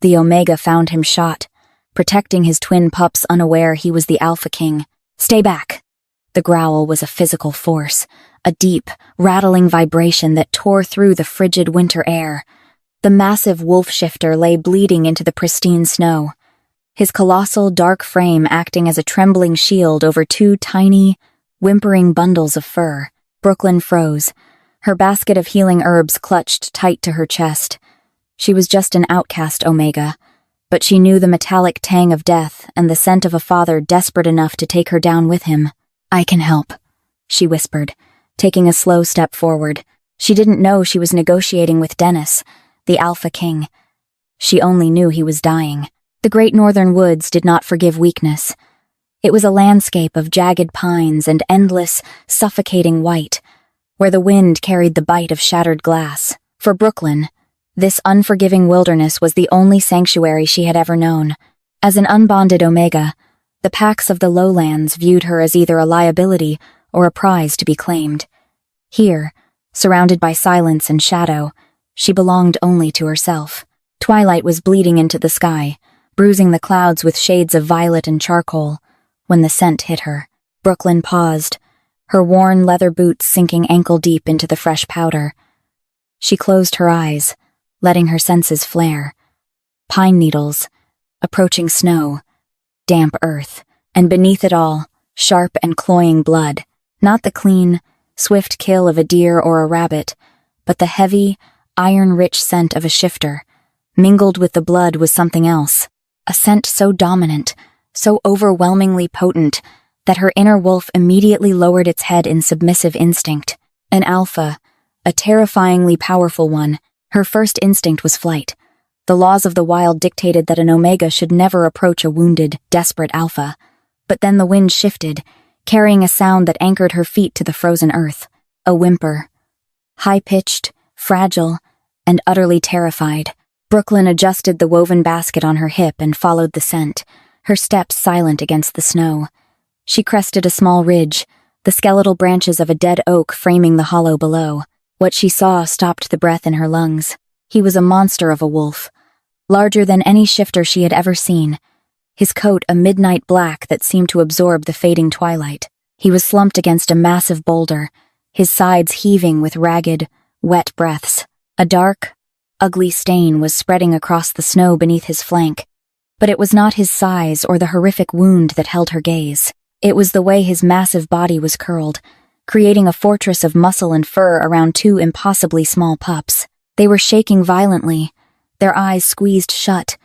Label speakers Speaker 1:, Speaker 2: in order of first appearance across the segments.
Speaker 1: The Omega found him shot, protecting his twin pups unaware he was the Alpha King. "Stay back!" The growl was a physical force, a deep, rattling vibration that tore through the frigid winter air. The massive wolf shifter lay bleeding into the pristine snow, his colossal dark frame acting as a trembling shield over two tiny, whimpering bundles of fur. Brooklyn froze, her basket of healing herbs clutched tight to her chest. She was just an outcast Omega, but she knew the metallic tang of death and the scent of a father desperate enough to take her down with him. "I can help," she whispered, taking a slow step forward. She didn't know she was negotiating with Dennis, the Alpha King. She only knew he was dying. The great northern woods did not forgive weakness. It was a landscape of jagged pines and endless, suffocating white, where the wind carried the bite of shattered glass. For Brooklyn, this unforgiving wilderness was the only sanctuary she had ever known. As an unbonded Omega, the packs of the lowlands viewed her as either a liability or a prize to be claimed. Here, surrounded by silence and shadow, she belonged only to herself. Twilight was bleeding into the sky, bruising the clouds with shades of violet and charcoal. When the scent hit her, Brooklyn paused, her worn leather boots sinking ankle-deep into the fresh powder. She closed her eyes, letting her senses flare. Pine needles, approaching snow, damp earth, and beneath it all, sharp and cloying blood. Not the clean, swift kill of a deer or a rabbit, but the heavy, iron-rich scent of a shifter. Mingled with the blood was something else, a scent so dominant, so overwhelmingly potent, that her inner wolf immediately lowered its head in submissive instinct. An alpha, a terrifyingly powerful one, her first instinct was flight. The laws of the wild dictated that an Omega should never approach a wounded, desperate alpha. But then the wind shifted, carrying a sound that anchored her feet to the frozen earth. A whimper. High-pitched, fragile, and utterly terrified. Brooklyn adjusted the woven basket on her hip and followed the scent, her steps silent against the snow. She crested a small ridge, the skeletal branches of a dead oak framing the hollow below. What she saw stopped the breath in her lungs. He was a monster of a wolf, larger than any shifter she had ever seen, his coat a midnight black that seemed to absorb the fading twilight. He was slumped against a massive boulder, his sides heaving with ragged, wet breaths. A dark, ugly stain was spreading across the snow beneath his flank, but it was not his size or the horrific wound that held her gaze. It was the way his massive body was curled, creating a fortress of muscle and fur around two impossibly small pups. They were shaking violently, their eyes squeezed shut,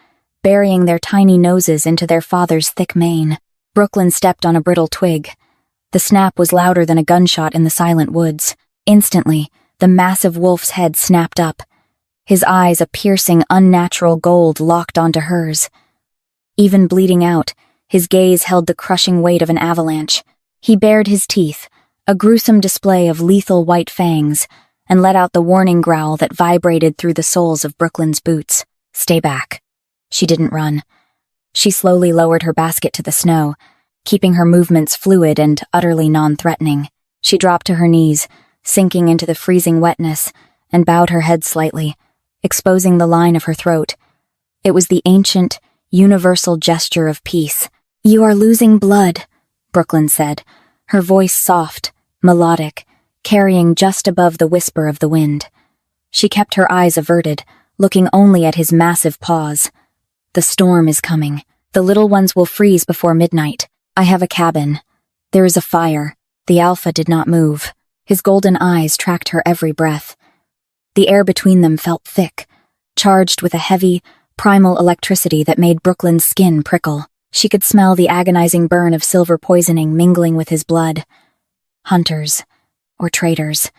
Speaker 1: burying their tiny noses into their father's thick mane. Brooklyn stepped on a brittle twig. The snap was louder than a gunshot in the silent woods. Instantly, the massive wolf's head snapped up, his eyes a piercing, unnatural gold locked onto hers. Even bleeding out, his gaze held the crushing weight of an avalanche. He bared his teeth, a gruesome display of lethal white fangs, and let out the warning growl that vibrated through the soles of Brooklyn's boots. "Stay back." She didn't run. She slowly lowered her basket to the snow, keeping her movements fluid and utterly non-threatening. She dropped to her knees, sinking into the freezing wetness, and bowed her head slightly, exposing the line of her throat. It was the ancient, universal gesture of peace. "You are losing blood," Brooklyn said, her voice soft, melodic, carrying just above the whisper of the wind. She kept her eyes averted, looking only at his massive paws. "The storm is coming. The little ones will freeze before midnight. I have a cabin. There is a fire." The alpha did not move. His golden eyes tracked her every breath. The air between them felt thick, charged with a heavy, primal electricity that made Brooklyn's skin prickle. She could smell the agonizing burn of silver poisoning mingling with his blood. Hunters, or traitors.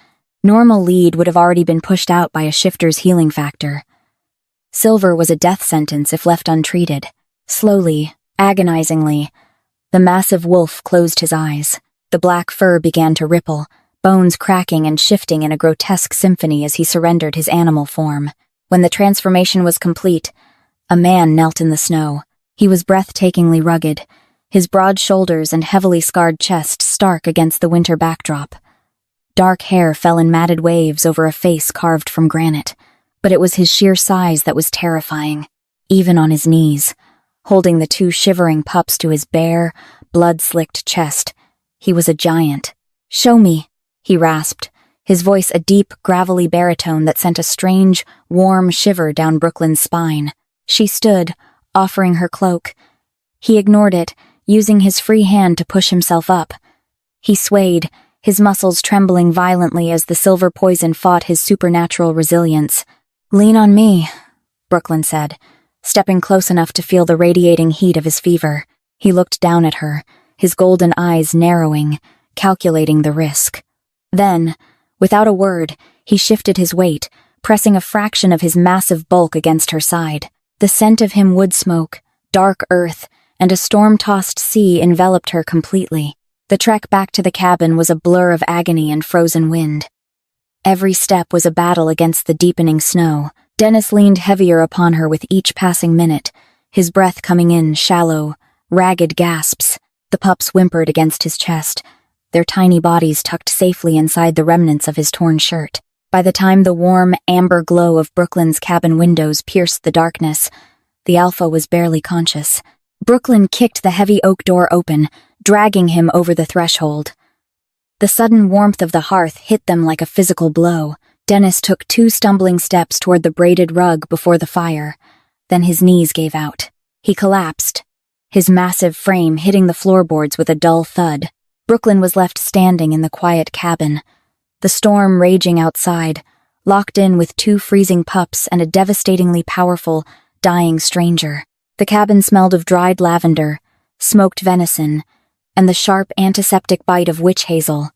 Speaker 1: Normal lead would have already been pushed out by a shifter's healing factor. Silver was a death sentence if left untreated. Slowly, agonizingly, the massive wolf closed his eyes. The black fur began to ripple, bones cracking and shifting in a grotesque symphony as he surrendered his animal form. When the transformation was complete, a man knelt in the snow. He was breathtakingly rugged, his broad shoulders and heavily scarred chest stark against the winter backdrop. Dark hair fell in matted waves over a face carved from granite, but it was his sheer size that was terrifying. even on his knees, holding the two shivering pups to his bare, blood-slicked chest. He was a giant. "Show me," he rasped, his voice a deep, gravelly baritone that sent a strange, warm shiver down Brooklyn's spine. She stood, offering her cloak. He ignored it, using his free hand to push himself up. He swayed, his muscles trembling violently as the silver poison fought his supernatural resilience. "Lean on me," Brooklyn said, stepping close enough to feel the radiating heat of his fever. He looked down at her, his golden eyes narrowing, calculating the risk. Then, without a word, he shifted his weight, pressing a fraction of his massive bulk against her side. The scent of him wood smoke, dark earth, and a storm-tossed sea enveloped her completely. The trek back to the cabin was a blur of agony and frozen wind. Every step was a battle against the deepening snow. Dennis leaned heavier upon her with each passing minute, his breath coming in shallow, ragged gasps. The pups whimpered against his chest, their tiny bodies tucked safely inside the remnants of his torn shirt. By the time the warm, amber glow of Brooklyn's cabin windows pierced the darkness, the alpha was barely conscious. Brooklyn kicked the heavy oak door open, dragging him over the threshold. The sudden warmth of the hearth hit them like a physical blow. Dennis took 2 stumbling steps toward the braided rug before the fire. Then his knees gave out. He collapsed, his massive frame hitting the floorboards with a dull thud. Brooklyn was left standing in the quiet cabin, the storm raging outside, locked in with 2 freezing pups and a devastatingly powerful, dying stranger. The cabin smelled of dried lavender, smoked venison, and the sharp antiseptic bite of witch hazel.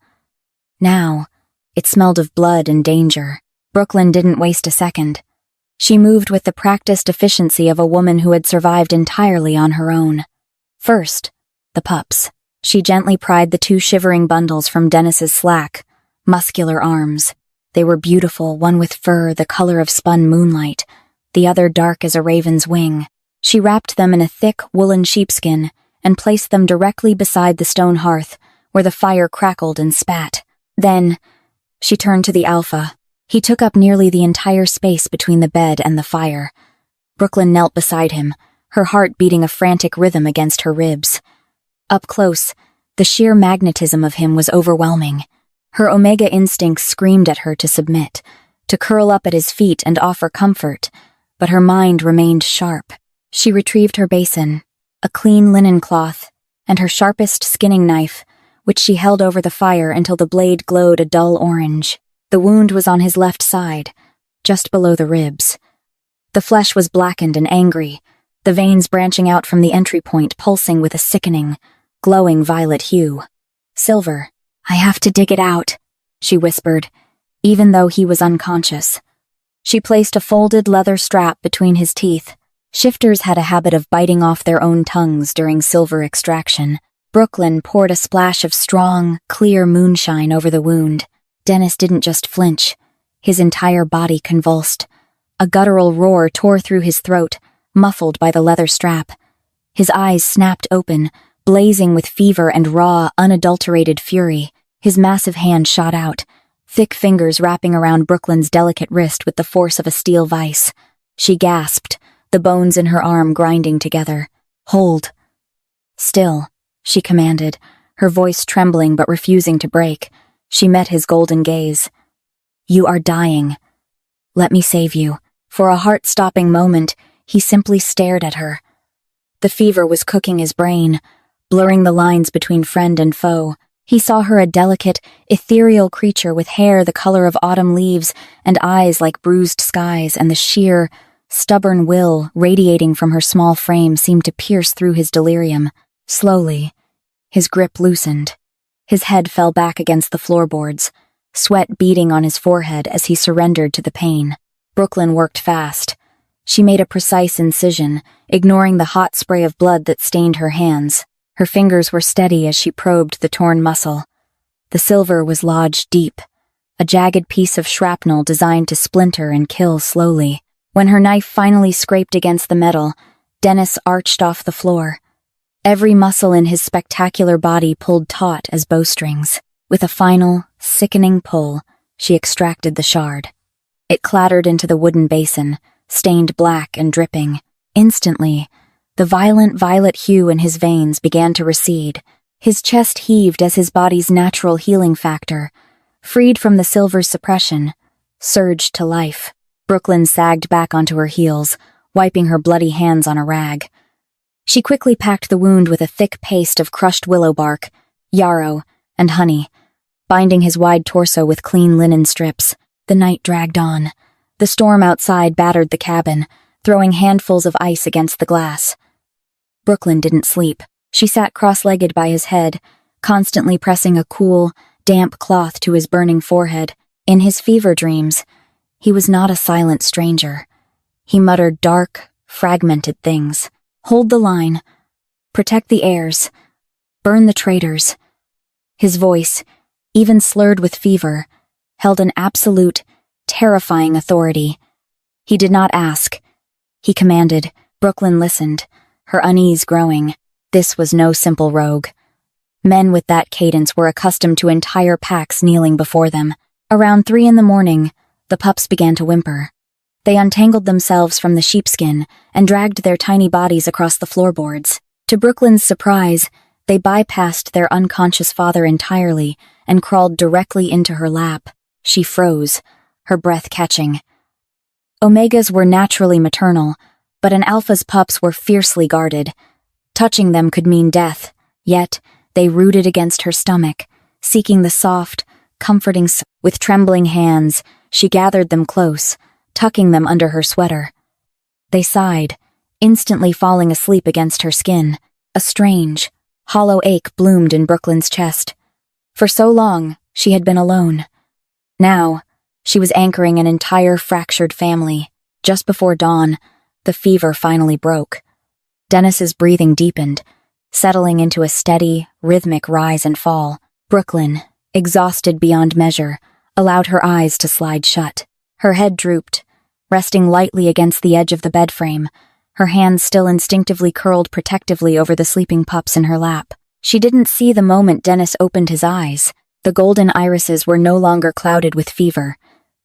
Speaker 1: Now, it smelled of blood and danger. Brooklyn didn't waste a second. She moved with the practiced efficiency of a woman who had survived entirely on her own. First, the pups. She gently pried the 2 shivering bundles from Dennis's slack, muscular arms. They were beautiful, one with fur the color of spun moonlight, the other dark as a raven's wing. She wrapped them in a thick woolen sheepskin and placed them directly beside the stone hearth, where the fire crackled and spat. Then, she turned to the alpha. He took up nearly the entire space between the bed and the fire. Brooklyn knelt beside him, her heart beating a frantic rhythm against her ribs. Up close, the sheer magnetism of him was overwhelming. Her omega instincts screamed at her to submit, to curl up at his feet and offer comfort, but her mind remained sharp. She retrieved her basin, a clean linen cloth, and her sharpest skinning knife, which she held over the fire until the blade glowed a dull orange. The wound was on his left side, just below the ribs. The flesh was blackened and angry, the veins branching out from the entry point pulsing with a sickening, glowing violet hue. "Silver, I have to dig it out," she whispered, even though he was unconscious. She placed a folded leather strap between his teeth. Shifters had a habit of biting off their own tongues during silver extraction. Brooklyn poured a splash of strong, clear moonshine over the wound. Dennis didn't just flinch. His entire body convulsed. A guttural roar tore through his throat, muffled by the leather strap. His eyes snapped open, blazing with fever and raw, unadulterated fury. His massive hand shot out, thick fingers wrapping around Brooklyn's delicate wrist with the force of a steel vice. She gasped, the bones in her arm grinding together. "Hold." "Still," she commanded, her voice trembling but refusing to break. She met his golden gaze. "You are dying. Let me save you." For a heart-stopping moment, he simply stared at her. The fever was cooking his brain, blurring the lines between friend and foe. He saw her a delicate, ethereal creature with hair the color of autumn leaves and eyes like bruised skies, and the sheer, stubborn will radiating from her small frame seemed to pierce through his delirium. Slowly, his grip loosened. His head fell back against the floorboards, sweat beading on his forehead as he surrendered to the pain. Brooklyn worked fast. She made a precise incision, ignoring the hot spray of blood that stained her hands. Her fingers were steady as she probed the torn muscle. The silver was lodged deep, a jagged piece of shrapnel designed to splinter and kill slowly. When her knife finally scraped against the metal, Dennis arched off the floor. Every muscle in his spectacular body pulled taut as bowstrings. With a final, sickening pull, she extracted the shard. It clattered into the wooden basin, stained black and dripping. Instantly, the violent violet hue in his veins began to recede. His chest heaved as his body's natural healing factor, freed from the silver's suppression, surged to life. Brooklyn sagged back onto her heels, wiping her bloody hands on a rag. She quickly packed the wound with a thick paste of crushed willow bark, yarrow, and honey, binding his wide torso with clean linen strips. The night dragged on. The storm outside battered the cabin, throwing handfuls of ice against the glass. Brooklyn didn't sleep. She sat cross-legged by his head, constantly pressing a cool, damp cloth to his burning forehead. In his fever dreams, he was not a silent stranger. He muttered dark, fragmented things. Hold the line. Protect the heirs. Burn the traitors. His voice, even slurred with fever, held an absolute, terrifying authority. He did not ask. He commanded. Brooklyn listened, her unease growing. This was no simple rogue. Men with that cadence were accustomed to entire packs kneeling before them. Around 3 a.m, the pups began to whimper. They untangled themselves from the sheepskin and dragged their tiny bodies across the floorboards. To Brooklyn's surprise, they bypassed their unconscious father entirely and crawled directly into her lap. She froze, her breath catching. Omegas were naturally maternal, but an alpha's pups were fiercely guarded. Touching them could mean death, yet they rooted against her stomach, seeking the soft, comforting. With trembling hands, she gathered them close, tucking them under her sweater. They sighed, instantly falling asleep against her skin. A strange, hollow ache bloomed in Brooklyn's chest. For so long, she had been alone. Now, she was anchoring an entire fractured family. Just before dawn, the fever finally broke. Dennis's breathing deepened, settling into a steady, rhythmic rise and fall. Brooklyn, exhausted beyond measure, allowed her eyes to slide shut. Her head drooped, resting lightly against the edge of the bed frame, her hands still instinctively curled protectively over the sleeping pups in her lap. She didn't see the moment Dennis opened his eyes. The golden irises were no longer clouded with fever.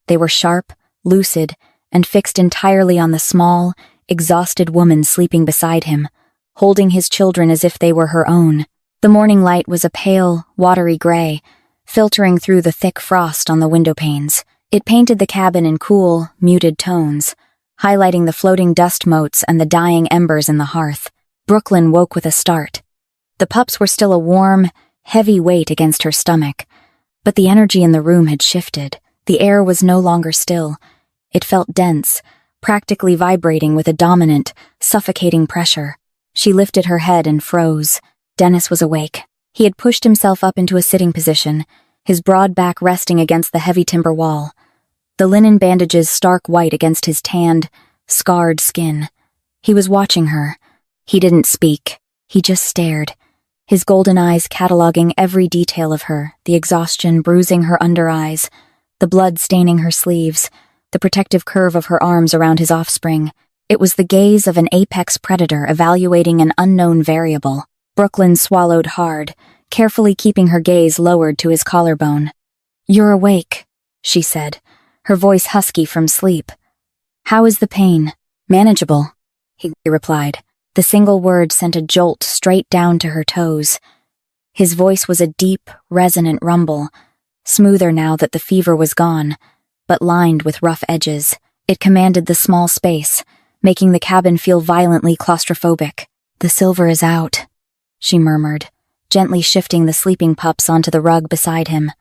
Speaker 1: They were sharp, lucid, and fixed entirely on the small, exhausted woman sleeping beside him, holding his children as if they were her own. The morning light was a pale, watery gray, filtering through the thick frost on the window panes. It painted the cabin in cool, muted tones, highlighting the floating dust motes and the dying embers in the hearth. Brooklyn woke with a start. The pups were still a warm, heavy weight against her stomach, but the energy in the room had shifted. The air was no longer still. It felt dense, practically vibrating with a dominant, suffocating pressure. She lifted her head and froze. Dennis was awake. He had pushed himself up into a sitting position, his broad back resting against the heavy timber wall, the linen bandages stark white against his tanned, scarred skin. He was watching her. He didn't speak. He just stared, his golden eyes cataloging every detail of her, the exhaustion bruising her under eyes, the blood staining her sleeves, the protective curve of her arms around his offspring. It was the gaze of an apex predator evaluating an unknown variable. Brooklyn swallowed hard, carefully keeping her gaze lowered to his collarbone. "You're awake," she said, her voice husky from sleep. "How is the pain?" "Manageable," he replied. The single word sent a jolt straight down to her toes. His voice was a deep, resonant rumble, smoother now that the fever was gone, but lined with rough edges. It commanded the small space, making the cabin feel violently claustrophobic. "The silver is out," she murmured, gently shifting the sleeping pups onto the rug beside him.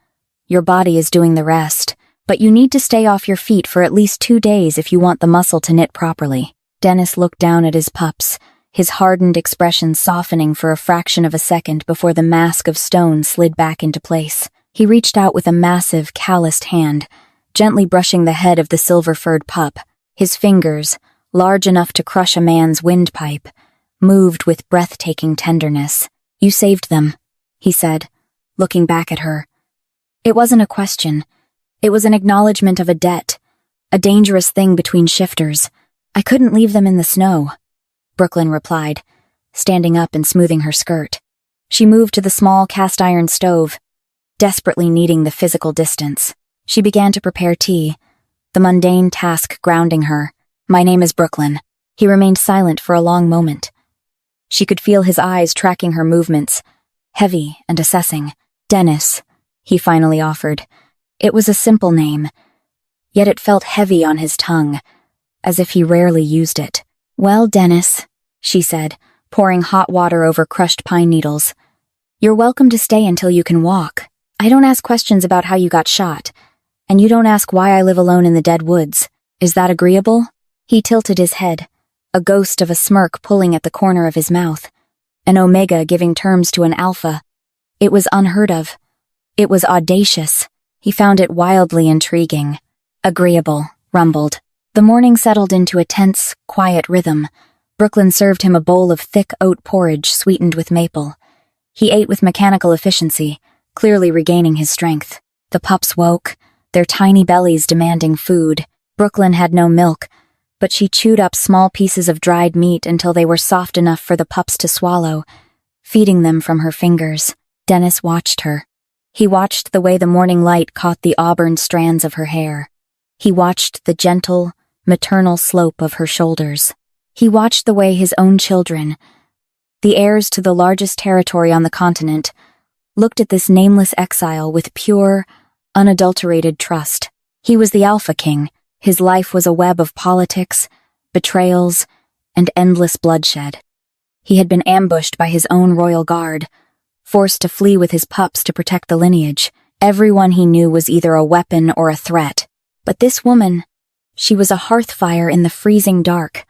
Speaker 1: "Your body is doing the rest, but you need to stay off your feet for at least 2 days if you want the muscle to knit properly." Dennis looked down at his pups, his hardened expression softening for a fraction of a second before the mask of stone slid back into place. He reached out with a massive, calloused hand, gently brushing the head of the silver-furred pup. His fingers, large enough to crush a man's windpipe, moved with breathtaking tenderness. "You saved them," he said, looking back at her. It wasn't a question. It was an acknowledgement of a debt, a dangerous thing between shifters. "I couldn't leave them in the snow," Brooklyn replied, standing up and smoothing her skirt. She moved to the small cast-iron stove, desperately needing the physical distance. She began to prepare tea, the mundane task grounding her. "My name is Brooklyn," He remained silent for a long moment. She could feel his eyes tracking her movements, heavy and assessing. "Dennis," he finally offered. It was a simple name, yet it felt heavy on his tongue, as if he rarely used it. "Well, Dennis," she said, pouring hot water over crushed pine needles. "You're welcome to stay until you can walk. I don't ask questions about how you got shot, and you don't ask why I live alone in the dead woods. Is that agreeable?" He tilted his head, a ghost of a smirk pulling at the corner of his mouth. An Omega giving terms to an Alpha. It was unheard of. It was audacious. He found it wildly intriguing. "Agreeable," rumbled. The morning settled into a tense, quiet rhythm. Brooklyn served him a bowl of thick oat porridge sweetened with maple. He ate with mechanical efficiency, clearly regaining his strength. The pups woke, their tiny bellies demanding food. Brooklyn had no milk, but she chewed up small pieces of dried meat until they were soft enough for the pups to swallow, feeding them from her fingers. Dennis watched her. He watched the way the morning light caught the auburn strands of her hair. He watched the gentle, maternal slope of her shoulders. He watched the way his own children, the heirs to the largest territory on the continent, looked at this nameless exile with pure, unadulterated trust. He was the Alpha King. His life was a web of politics, betrayals, and endless bloodshed. He had been ambushed by his own royal guard, forced to flee with his pups to protect the lineage. Everyone he knew was either a weapon or a threat. But this woman, she was a hearth fire in the freezing dark.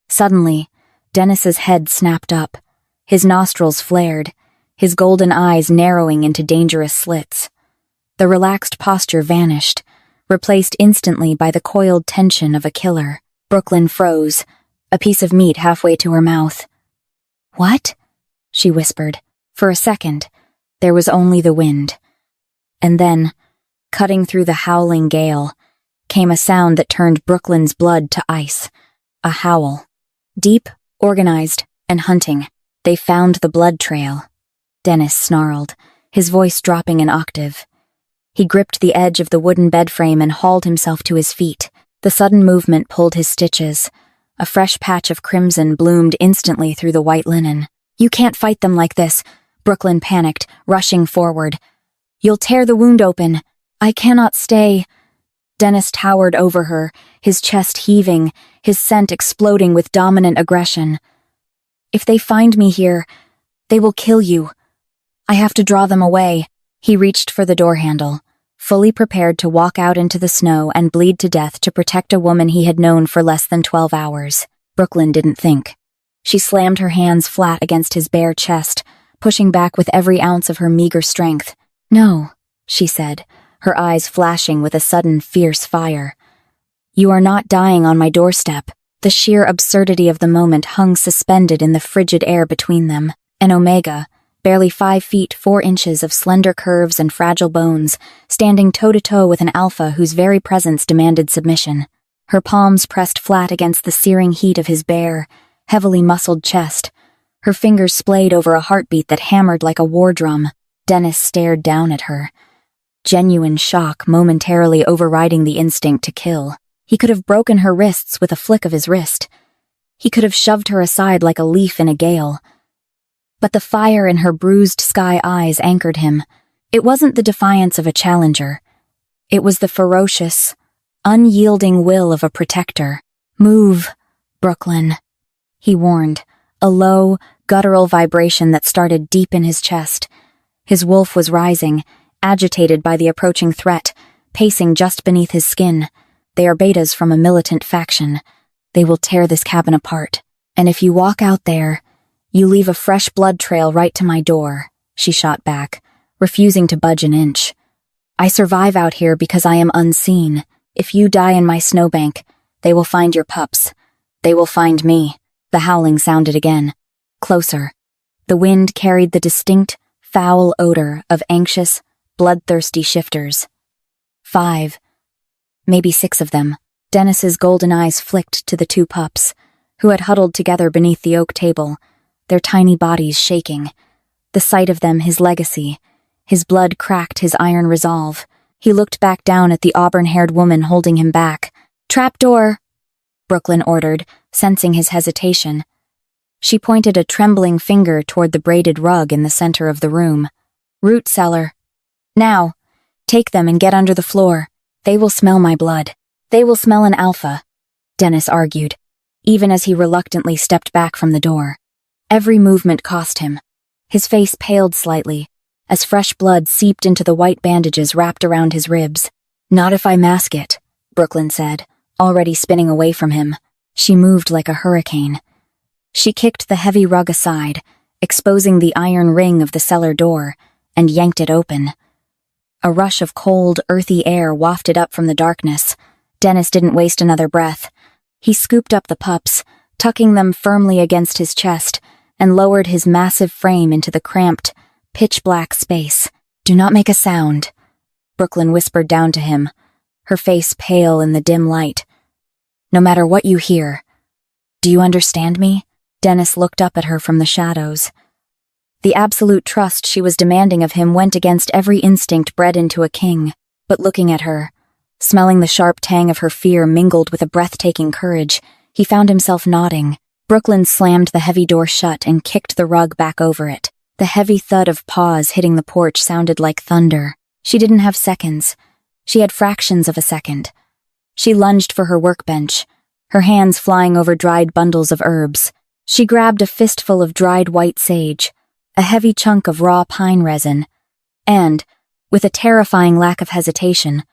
Speaker 1: Suddenly, Dennis's head snapped up. His nostrils flared, his golden eyes narrowing into dangerous slits. The relaxed posture vanished, replaced instantly by the coiled tension of a killer. Brooklyn froze, a piece of meat halfway to her mouth. "What?" she whispered. For a second, there was only the wind. And then, cutting through the howling gale, came a sound that turned Brooklyn's blood to ice. A howl. Deep, organized, and hunting. They found the blood trail. Dennis snarled, his voice dropping an octave. He gripped the edge of the wooden bed frame and hauled himself to his feet. The sudden movement pulled his stitches. A fresh patch of crimson bloomed instantly through the white linen. "You can't fight them like this," Brooklyn panicked, rushing forward. "You'll tear the wound open. I cannot stay." Dennis towered over her, his chest heaving, his scent exploding with dominant aggression. "If they find me here, they will kill you. I have to draw them away." He reached for the door handle, fully prepared to walk out into the snow and bleed to death to protect a woman he had known for less than 12 hours. Brooklyn didn't think. She slammed her hands flat against his bare chest, pushing back with every ounce of her meager strength. "No," she said, her eyes flashing with a sudden fierce fire. "You are not dying on my doorstep." The sheer absurdity of the moment hung suspended in the frigid air between them. An Omega, barely 5 feet 4 inches of slender curves and fragile bones, standing toe-to-toe with an Alpha whose very presence demanded submission. Her palms pressed flat against the searing heat of his bare, heavily muscled chest. Her fingers splayed over a heartbeat that hammered like a war drum. Dennis stared down at her, genuine shock momentarily overriding the instinct to kill. He could have broken her wrists with a flick of his wrist. He could have shoved her aside like a leaf in a gale. But the fire in her bruised sky eyes anchored him. It wasn't the defiance of a challenger. It was the ferocious, unyielding will of a protector. "Move, Brooklyn," he warned, a low, guttural vibration that started deep in his chest. His wolf was rising, agitated by the approaching threat, pacing just beneath his skin. "They are betas from a militant faction. They will tear this cabin apart. And if you walk out there, you leave a fresh blood trail right to my door," she shot back, refusing to budge an inch. "I survive out here because I am unseen. If you die in my snowbank, they will find your pups. They will find me." The howling sounded again, closer. The wind carried the distinct, foul odor of anxious, bloodthirsty shifters. 5, maybe 6 of them. Dennis's golden eyes flicked to the 2 pups, who had huddled together beneath the oak table, their tiny bodies shaking. The sight of them his legacy. His blood cracked his iron resolve. He looked back down at the auburn-haired woman holding him back. "Trapdoor," Brooklyn ordered, sensing his hesitation. She pointed a trembling finger toward the braided rug in the center of the room. "Root cellar. Now, take them and get under the floor. They will smell my blood. They will smell an alpha," Dennis argued, even as he reluctantly stepped back from the door. Every movement cost him. His face paled slightly, as fresh blood seeped into the white bandages wrapped around his ribs. "Not if I mask it," Brooklyn said, already spinning away from him. She moved like a hurricane. She kicked the heavy rug aside, exposing the iron ring of the cellar door, and yanked it open. A rush of cold, earthy air wafted up from the darkness. Dennis didn't waste another breath. He scooped up the pups, tucking them firmly against his chest, and lowered his massive frame into the cramped, pitch-black space. "Do not make a sound," Brooklyn whispered down to him, her face pale in the dim light. "No matter what you hear. Do you understand me?" Dennis looked up at her from the shadows. The absolute trust she was demanding of him went against every instinct bred into a king. But looking at her, smelling the sharp tang of her fear mingled with a breathtaking courage, he found himself nodding. Brooklyn slammed the heavy door shut and kicked the rug back over it. The heavy thud of paws hitting the porch sounded like thunder. She didn't have seconds. She had fractions of a second. She lunged for her workbench, her hands flying over dried bundles of herbs. She grabbed a fistful of dried white sage, a heavy chunk of raw pine resin, and, with a terrifying lack of hesitation,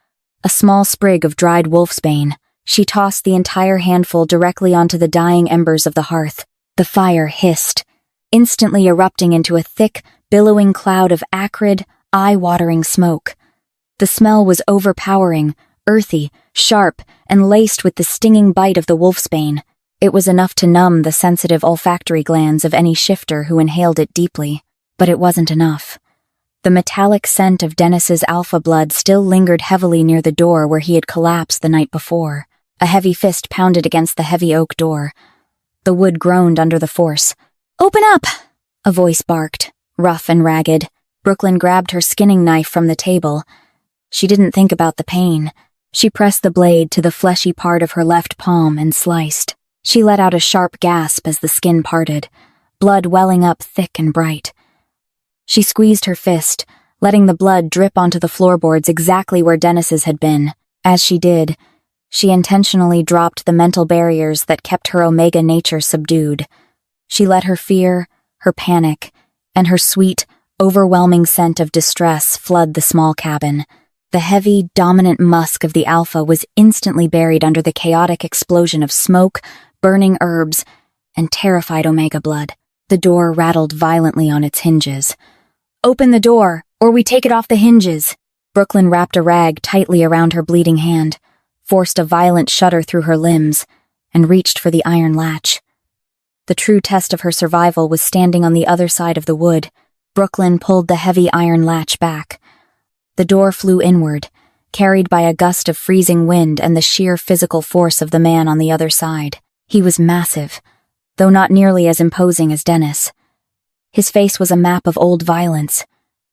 Speaker 1: a small sprig of dried wolfsbane. She tossed the entire handful directly onto the dying embers of the hearth. The fire hissed, instantly erupting into a thick, billowing cloud of acrid, eye-watering smoke. The smell was overpowering, earthy, sharp, and laced with the stinging bite of the wolfsbane. It was enough to numb the sensitive olfactory glands of any shifter who inhaled it deeply. But it wasn't enough. The metallic scent of Dennis's alpha blood still lingered heavily near the door where he had collapsed the night before. A heavy fist pounded against the heavy oak door. The wood groaned under the force. "Open up!" a voice barked, rough and ragged. Brooklyn grabbed her skinning knife from the table. She didn't think about the pain. She pressed the blade to the fleshy part of her left palm and sliced. She let out a sharp gasp as the skin parted, blood welling up thick and bright. She squeezed her fist, letting the blood drip onto the floorboards exactly where Dennis's had been. As she did, she intentionally dropped the mental barriers that kept her Omega nature subdued. She let her fear, her panic, and her sweet, overwhelming scent of distress flood the small cabin. The heavy, dominant musk of the alpha was instantly buried under the chaotic explosion of smoke, burning herbs, and terrified Omega blood. The door rattled violently on its hinges. "Open the door, or we take it off the hinges." Brooklyn wrapped a rag tightly around her bleeding hand, forced a violent shudder through her limbs, and reached for the iron latch. The true test of her survival was standing on the other side of the wood. Brooklyn pulled the heavy iron latch back. The door flew inward, carried by a gust of freezing wind and the sheer physical force of the man on the other side. He was massive, though not nearly as imposing as Dennis. His face was a map of old violence,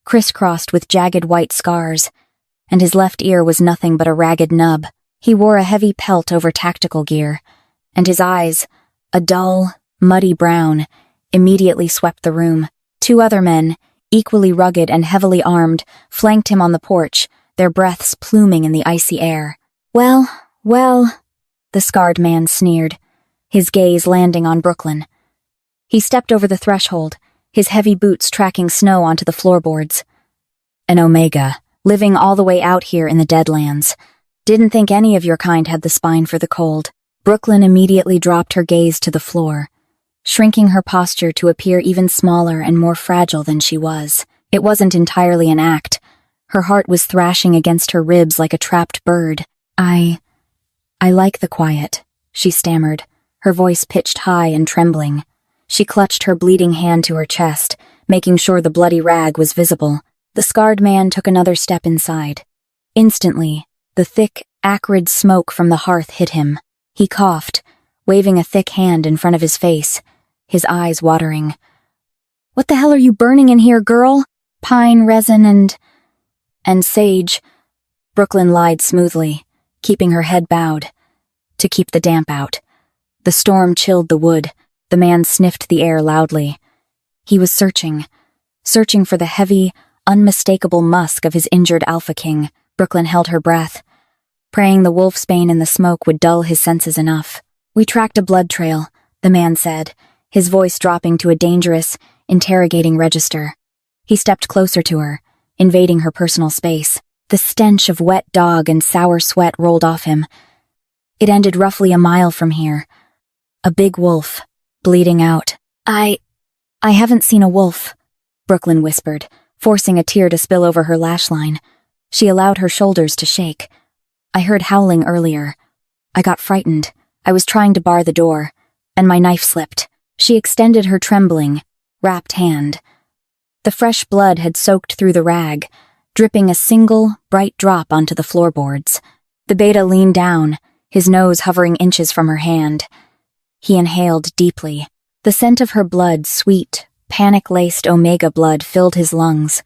Speaker 1: crisscrossed with jagged white scars, and his left ear was nothing but a ragged nub. He wore a heavy pelt over tactical gear, and his eyes, a dull, muddy brown, immediately swept the room. Two other men, equally rugged and heavily armed, flanked him on the porch, their breaths pluming in the icy air. Well, the scarred man sneered, his gaze landing on Brooklyn. He stepped over the threshold, his heavy boots tracking snow onto the floorboards. "An Omega, living all the way out here in the Deadlands. Didn't think any of your kind had the spine for the cold." Brooklyn immediately dropped her gaze to the floor, shrinking her posture to appear even smaller and more fragile than she was. It wasn't entirely an act. Her heart was thrashing against her ribs like a trapped bird. I like the quiet," she stammered, her voice pitched high and trembling. She clutched her bleeding hand to her chest, making sure the bloody rag was visible. The scarred man took another step inside. Instantly, the thick, acrid smoke from the hearth hit him. He coughed, waving a thick hand in front of his face, his eyes watering. "What the hell are you burning in here, girl?" "Pine resin and sage," Brooklyn lied smoothly, keeping her head bowed, "to keep the damp out." The storm chilled the wood. The man sniffed the air loudly. He was searching for the heavy, unmistakable musk of his injured Alpha King. Brooklyn held her breath, praying the wolfsbane in the smoke would dull his senses enough. "We tracked a blood trail," the man said, his voice dropping to a dangerous, interrogating register. He stepped closer to her, invading her personal space. The stench of wet dog and sour sweat rolled off him. It ended roughly a mile from here. A big wolf, bleeding out. I haven't seen a wolf," Brooklyn whispered, forcing a tear to spill over her lash line. She allowed her shoulders to shake. "I heard howling earlier. I got frightened. I was trying to bar the door, and my knife slipped." She extended her trembling, wrapped hand. The fresh blood had soaked through the rag, dripping a single, bright drop onto the floorboards. The beta leaned down, his nose hovering inches from her hand. He inhaled deeply. The scent of her blood, sweet, panic-laced omega blood, filled his lungs,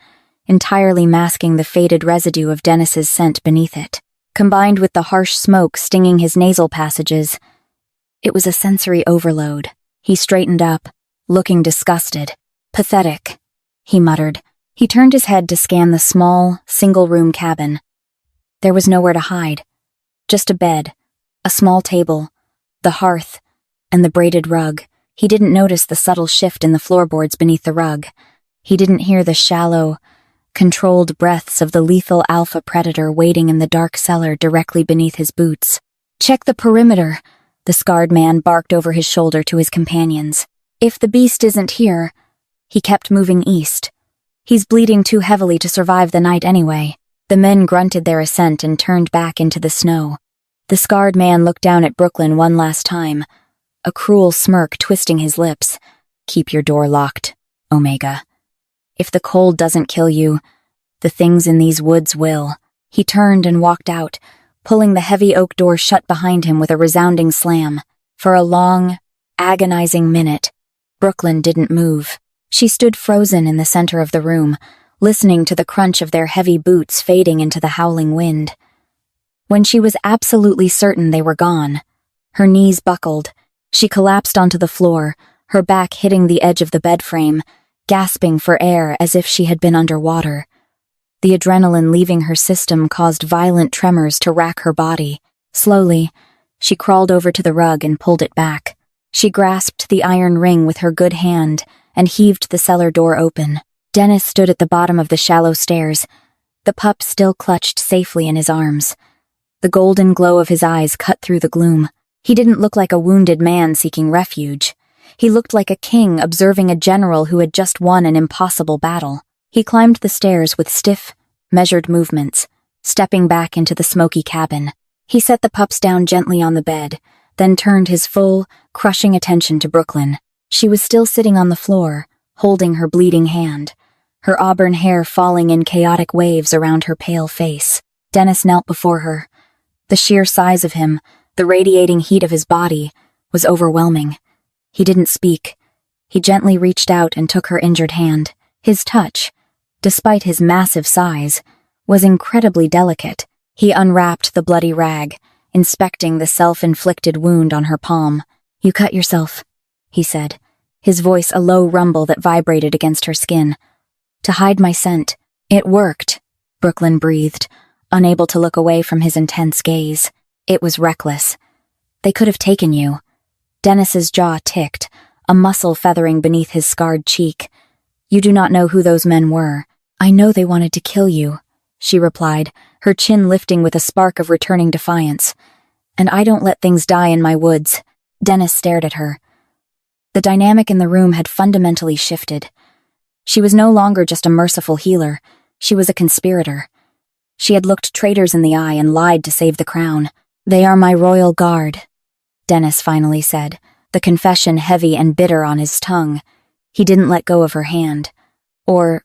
Speaker 1: entirely masking the faded residue of Dennis's scent beneath it. Combined with the harsh smoke stinging his nasal passages, it was a sensory overload. He straightened up, looking disgusted. "Pathetic," he muttered. He turned his head to scan the small, single-room cabin. There was nowhere to hide. Just a bed, a small table, the hearth, and the braided rug. He didn't notice the subtle shift in the floorboards beneath the rug. He didn't hear the shallow, controlled breaths of the lethal alpha predator waiting in the dark cellar directly beneath his boots. "Check the perimeter," the scarred man barked over his shoulder to his companions. "If the beast isn't here," he kept moving east. "He's bleeding too heavily to survive the night anyway." The men grunted their assent and turned back into the snow. The scarred man looked down at Brooklyn one last time, a cruel smirk twisting his lips. "Keep your door locked, Omega. If the cold doesn't kill you, the things in these woods will." He turned and walked out, pulling the heavy oak door shut behind him with a resounding slam. For a long, agonizing minute, Brooklyn didn't move. She stood frozen in the center of the room, listening to the crunch of their heavy boots fading into the howling wind. When she was absolutely certain they were gone, her knees buckled. She collapsed onto the floor, her back hitting the edge of the bed frame, gasping for air as if she had been underwater. The adrenaline leaving her system caused violent tremors to rack her body. Slowly, she crawled over to the rug and pulled it back. She grasped the iron ring with her good hand and heaved the cellar door open. Dennis stood at the bottom of the shallow stairs, the pup still clutched safely in his arms. The golden glow of his eyes cut through the gloom. He didn't look like a wounded man seeking refuge. He looked like a king observing a general who had just won an impossible battle. He climbed the stairs with stiff, measured movements, stepping back into the smoky cabin. He set the pups down gently on the bed, then turned his full, crushing attention to Brooklyn. She was still sitting on the floor, holding her bleeding hand, her auburn hair falling in chaotic waves around her pale face. Dennis knelt before her. The sheer size of him, the radiating heat of his body, was overwhelming. He didn't speak. He gently reached out and took her injured hand. His touch, despite his massive size, was incredibly delicate. He unwrapped the bloody rag, inspecting the self-inflicted wound on her palm. "You cut yourself," he said, his voice a low rumble that vibrated against her skin. "To hide my scent." "It worked," Brooklyn breathed, unable to look away from his intense gaze. "It was reckless. They could have taken you." Dennis's jaw ticked, a muscle feathering beneath his scarred cheek. "You do not know who those men were." "I know they wanted to kill you," she replied, her chin lifting with a spark of returning defiance. "And I don't let things die in my woods." Dennis stared at her. The dynamic in the room had fundamentally shifted. She was no longer just a merciful healer. She was a conspirator. She had looked traitors in the eye and lied to save the crown. "They are my royal guard," Dennis finally said, the confession heavy and bitter on his tongue. He didn't let go of her hand. Or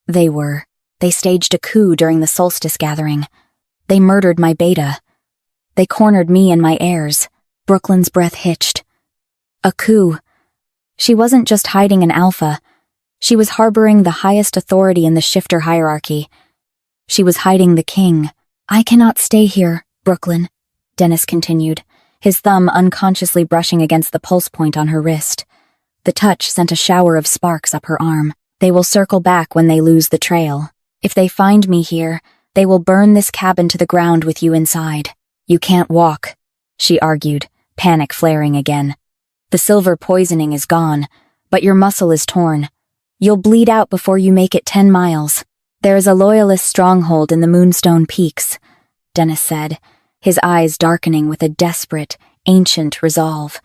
Speaker 1: they were. They staged a coup during the solstice gathering. They murdered my beta. They cornered me and my heirs. Brooklyn's breath hitched. A coup. She wasn't just hiding an alpha. She was harboring the highest authority in the shifter hierarchy. She was hiding the king. "I cannot stay here, Brooklyn," Dennis continued, his thumb unconsciously brushing against the pulse point on her wrist. The touch sent a shower of sparks up her arm. They will circle back when they lose the trail. If they find me here, they will burn this cabin to the ground with you inside. You can't walk, she argued, panic flaring again. The silver poisoning is gone, but your muscle is torn. You'll bleed out before you make it 10 miles. There is a loyalist stronghold in the Moonstone Peaks, Dennis said, his eyes darkening with a desperate, ancient resolve.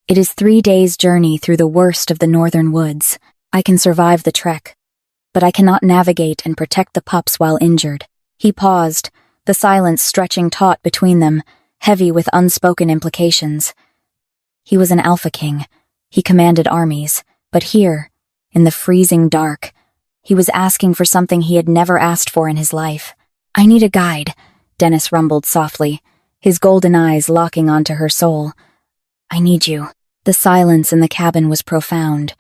Speaker 1: It is 3 days' journey through the worst of the northern woods. I can survive the trek, but I cannot navigate and protect the pups while injured. He paused, the silence stretching taut between them, heavy with unspoken implications. He was an Alpha King. He commanded armies, but here, in the freezing dark, he was asking for something he had never asked for in his life. I need a guide, Dennis rumbled softly, his golden eyes locking onto her soul. I need you. The silence in the cabin was profound,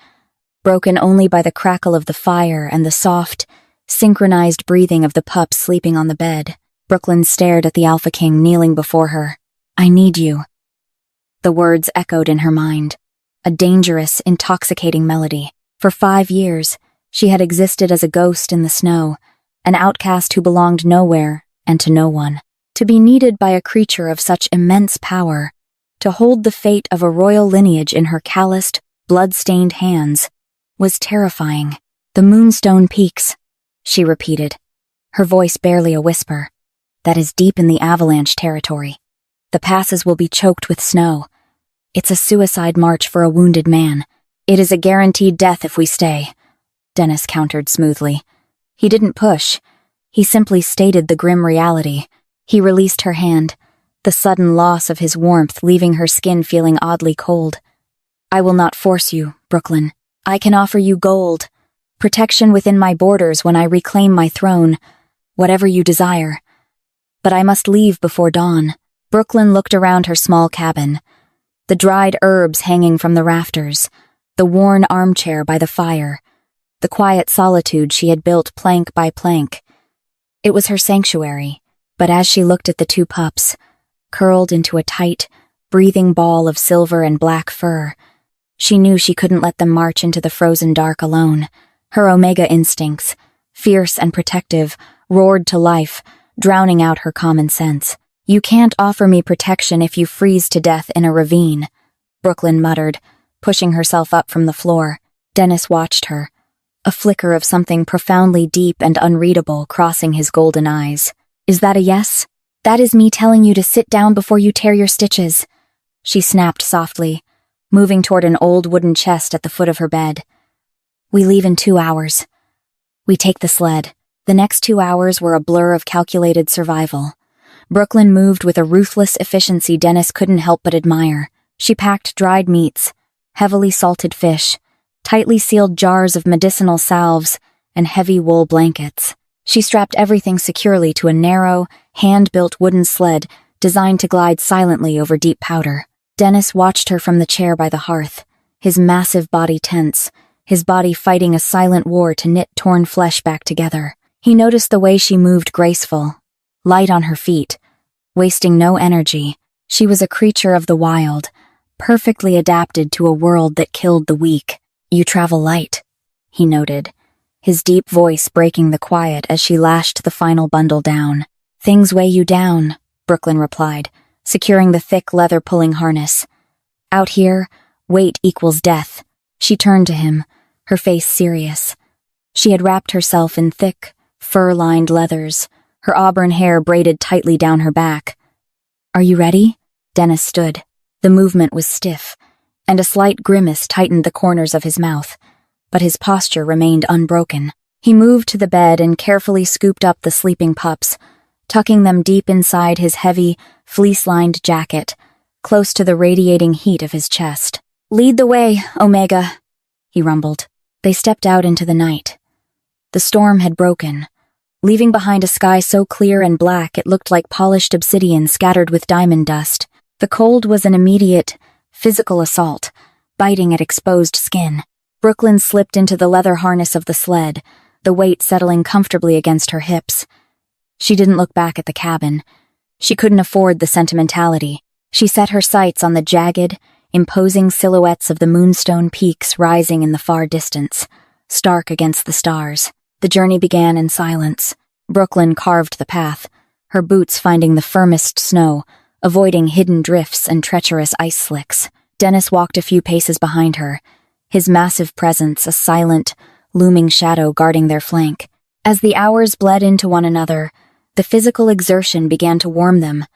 Speaker 1: broken only by the crackle of the fire and the soft, synchronized breathing of the pup sleeping on the bed. Brooklyn stared at the Alpha King kneeling before her. I need you. The words echoed in her mind, a dangerous, intoxicating melody. For 5 years, she had existed as a ghost in the snow, an outcast who belonged nowhere and to no one. To be needed by a creature of such immense power, to hold the fate of a royal lineage in her calloused, blood-stained hands, was terrifying. The Moonstone Peaks, she repeated, her voice barely a whisper. That is deep in the avalanche territory. The passes will be choked with snow. It's a suicide march for a wounded man. It is a guaranteed death if we stay, Dennis countered smoothly. He didn't push. He simply stated the grim reality. He released her hand, the sudden loss of his warmth leaving her skin feeling oddly cold. I will not force you, Brooklyn. I can offer you gold, protection within my borders when I reclaim my throne, whatever you desire. But I must leave before dawn. Brooklyn looked around her small cabin, the dried herbs hanging from the rafters, the worn armchair by the fire, the quiet solitude she had built plank by plank. It was her sanctuary, but as she looked at the 2 pups, curled into a tight, breathing ball of silver and black fur, she knew she couldn't let them march into the frozen dark alone. Her Omega instincts, fierce and protective, roared to life, drowning out her common sense. You can't offer me protection if you freeze to death in a ravine, Brooklyn muttered, pushing herself up from the floor. Dennis watched her, a flicker of something profoundly deep and unreadable crossing his golden eyes. Is that a yes? That is me telling you to sit down before you tear your stitches, she snapped softly, moving toward an old wooden chest at the foot of her bed. We leave in 2 hours. We take the sled. The next 2 hours were a blur of calculated survival. Brooklyn moved with a ruthless efficiency Dennis couldn't help but admire. She packed dried meats, heavily salted fish, tightly sealed jars of medicinal salves, and heavy wool blankets. She strapped everything securely to a narrow, hand-built wooden sled designed to glide silently over deep powder. Dennis watched her from the chair by the hearth, his massive body tense, his body fighting a silent war to knit torn flesh back together. He noticed the way she moved graceful, light on her feet, wasting no energy. She was a creature of the wild, perfectly adapted to a world that killed the weak. You travel light, he noted, his deep voice breaking the quiet as she lashed the final bundle down. Things weigh you down, Brooklyn replied, securing the thick leather-pulling harness. Out here, weight equals death. She turned to him, her face serious. She had wrapped herself in thick, fur-lined leathers, her auburn hair braided tightly down her back. Are you ready? Dennis stood. The movement was stiff, and a slight grimace tightened the corners of his mouth, but his posture remained unbroken. He moved to the bed and carefully scooped up the sleeping pups, tucking them deep inside his heavy, fleece-lined jacket, close to the radiating heat of his chest. Lead the way, Omega, he rumbled. They stepped out into the night. The storm had broken, leaving behind a sky so clear and black it looked like polished obsidian scattered with diamond dust. The cold was an immediate, physical assault, biting at exposed skin. Brooklyn slipped into the leather harness of the sled, the weight settling comfortably against her hips. She didn't look back at the cabin. She couldn't afford the sentimentality. She set her sights on the jagged, imposing silhouettes of the moonstone peaks rising in the far distance, stark against the stars. The journey began in silence. Brooklyn carved the path, her boots finding the firmest snow, avoiding hidden drifts and treacherous ice slicks. Dennis walked a few paces behind her, his massive presence a silent, looming shadow guarding their flank. As the hours bled into one another, the physical exertion began to warm them.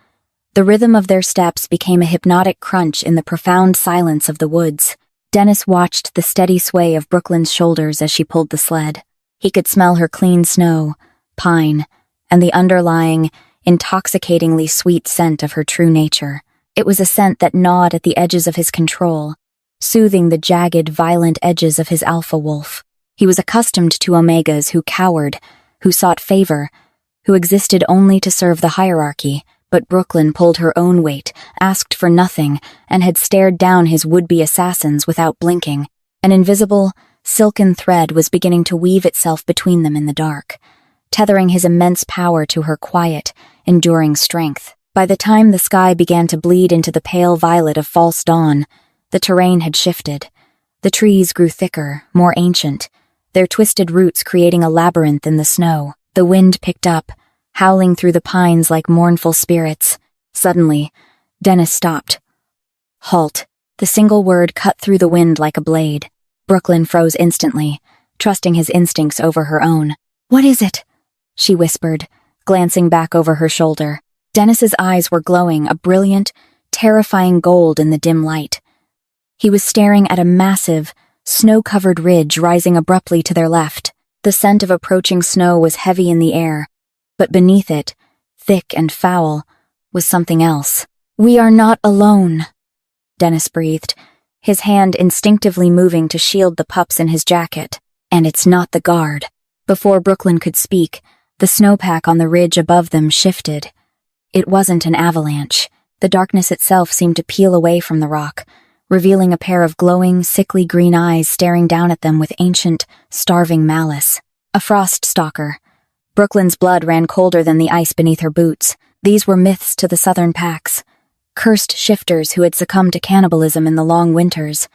Speaker 1: The rhythm of their steps became a hypnotic crunch in the profound silence of the woods. Dennis watched the steady sway of Brooklyn's shoulders as she pulled the sled. He could smell her clean snow, pine, and the underlying, intoxicatingly sweet scent of her true nature. It was a scent that gnawed at the edges of his control, soothing the jagged, violent edges of his alpha wolf. He was accustomed to omegas who cowered, who sought favor, who existed only to serve the hierarchy, but Brooklyn pulled her own weight, asked for nothing, and had stared down his would-be assassins without blinking. An invisible, silken thread was beginning to weave itself between them in the dark, tethering his immense power to her quiet, enduring strength. By the time the sky began to bleed into the pale violet of false dawn, the terrain had shifted. The trees grew thicker, more ancient, their twisted roots creating a labyrinth in the snow. The wind picked up, howling through the pines like mournful spirits. Suddenly, Dennis stopped. Halt. The single word cut through the wind like a blade. Brooklyn froze instantly, trusting his instincts over her own. "What is it?" she whispered, glancing back over her shoulder. Dennis's eyes were glowing, a brilliant, terrifying gold in the dim light. He was staring at a massive, snow-covered ridge rising abruptly to their left. The scent of approaching snow was heavy in the air, but beneath it, thick and foul, was something else. "We are not alone," Dennis breathed, his hand instinctively moving to shield the pups in his jacket. "And it's not the guard." Before Brooklyn could speak, the snowpack on the ridge above them shifted. It wasn't an avalanche. The darkness itself seemed to peel away from the rock, revealing a pair of glowing, sickly green eyes staring down at them with ancient, starving malice. A frost stalker. Brooklyn's blood ran colder than the ice beneath her boots. These were myths to the southern packs. Cursed shifters who had succumbed to cannibalism in the long winters.